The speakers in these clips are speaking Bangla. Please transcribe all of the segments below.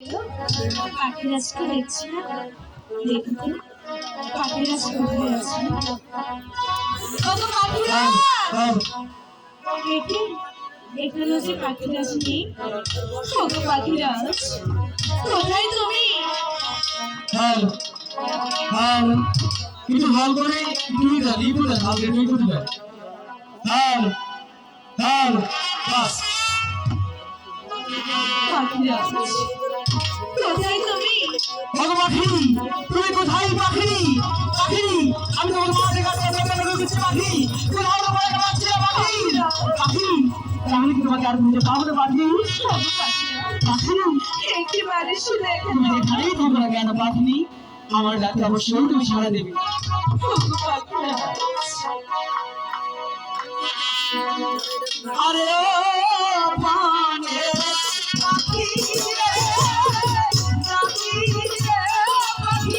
পাখিরাজকে দেখছি না, দেখুন পাখিরাজ কোথায় আছে। এখানে যে পাখিরাজ নেই, পাখিরাজ কোথায় তুমি? কিন্তু হাল করে তুমি না লিখো না হাল করে লিখো না হাল হাল বাস পাখিরাজ কোথায় তুমি? পাখি তুমি কোথায় পাখি পাখি আমি তোমার মাঠে কাছে গেছি পাখি কোথায় তোমার কাছে পাখি পাখি আমি কি তোমাকে আর খুঁজে পাবো না পাখি পাখি একেবারে শুনে তুমি যেখানেই থাকো না কেন পাখি আমার ডাকে অবশ্যই তুমি সাড়া দেবে। আরে পানে পাখি রে পাখি রে পাখি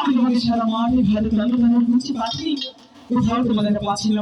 আমি তোমাকে সারা মাঠে ভালো ভালো করছি পাখি কোথাও তোমাদের পাচ্ছিলাম।